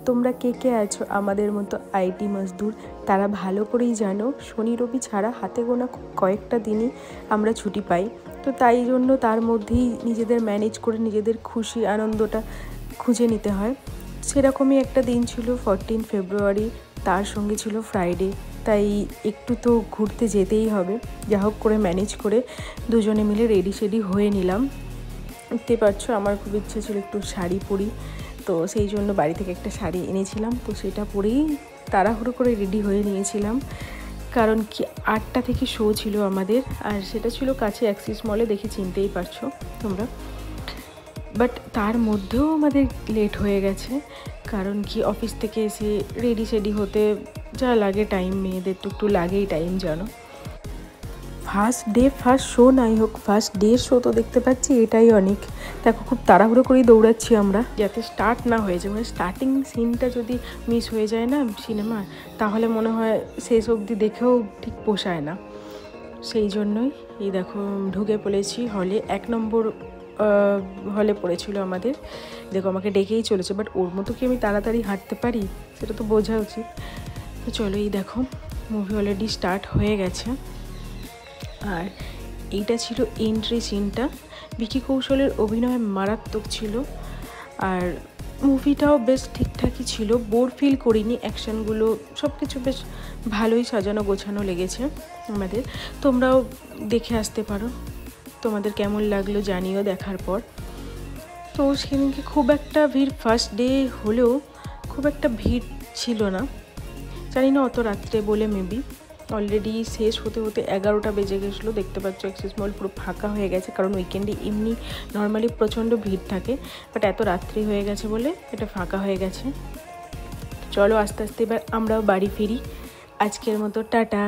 তোমরা কে কে আছো আমাদের মতো আইটি মজদুর, তারা ভালো করেই জানো শনি রবি ছাড়া হাতে গোনা কয়েকটা দিনই আমরা ছুটি পাই। তো তাই জন্য তার মধ্যেই নিজেদের ম্যানেজ করে নিজেদের খুশি আনন্দটা খুঁজে নিতে হয়। সেরকমই একটা দিন ছিল 14 ফেব্রুয়ারি, তার সঙ্গে ছিল ফ্রাইডে। তাই একটু তো ঘুরতে যেতেই হবে, যা হোক করে ম্যানেজ করে দুজনে মিলে রেডি সেডি হয়ে নিলাম। দেখতে পাচ্ছ আমার খুব ইচ্ছে ছিল একটু শাড়ি পরি, তো সেই জন্য বাড়ি থেকে একটা শাড়ি এনেছিলাম, তো সেটা পরেই তাড়াহুড়ো করে রেডি হয়ে নিয়েছিলাম। কারণ কি 8টা থেকে শো ছিল আমাদের, আর সেটা ছিল কাছে অ্যাক্সিস মলে, দেখে চিনতেই পারছো তোমরা। বাট তার মধ্যেও আমাদের লেট হয়ে গেছে, কারণ কি অফিস থেকে এসে রেডি সেডি হতে যা লাগে টাইম, মেয়েদের তো একটু লাগেই টাইম জানো। ফার্স্ট ডে ফার্স্ট শো নাই হোক, ফার্স্ট ডে শো তো দেখতে পাচ্ছি, এটাই অনেক। দেখো খুব তাড়াহুড়ো করেই দৌড়াচ্ছি আমরা, যাতে স্টার্ট না হয়ে যায়, মানে স্টার্টিং সিনটা যদি মিস হয়ে যায় না সিনেমার, তাহলে মনে হয় শেষ অবধি দেখেও ঠিক পোষায় না। সেই জন্যই এই দেখো ঢুকে পড়েছি হলে, 1 নম্বর হলে পড়েছিল আমাদের। দেখো আমাকে ডেকেই চলেছে, বাট ওর মতো কি আমি তাড়াতাড়ি হাঁটতে পারি সেটা তো বোঝা উচিত। তো চলো, এই দেখো মুভি অলরেডি স্টার্ট হয়ে গেছে। আর এইটা ছিল এন্ট্রি সিনটা। ভিকি কৌশলের অভিনয় মারাত্মক ছিল, আর মুভিটাও বেশ ঠিকঠাকই ছিল, বোর ফিল করিনি। অ্যাকশানগুলো সব কিছু বেশ ভালোই সাজানো গোছানো লেগেছে আমাদের। তোমরাও দেখে আসতে পারো, তোমাদের কেমন লাগলো জানিও দেখার পর। তো সেদিনকে খুব একটা ভিড়, ফার্স্ট ডে হলেও খুব একটা ভিড় ছিল না, জানি না অত রাত্রে বলে মেবি। অলরেডি শেষ হতে হতে 11টা বেজে গেছিলো। দেখতে পাচ্ছ অ্যাক্সিস মল পুরো ফাঁকা হয়ে গেছে, কারণ উইকেন্ডে এমনি নর্মালি প্রচণ্ড ভিড় থাকে, বাট এত রাত্রি হয়ে গেছে বলে এটা ফাঁকা হয়ে গেছে। চলো আস্তে আস্তে এবার আমরাও বাড়ি ফিরি। আজকের মতো টাটা।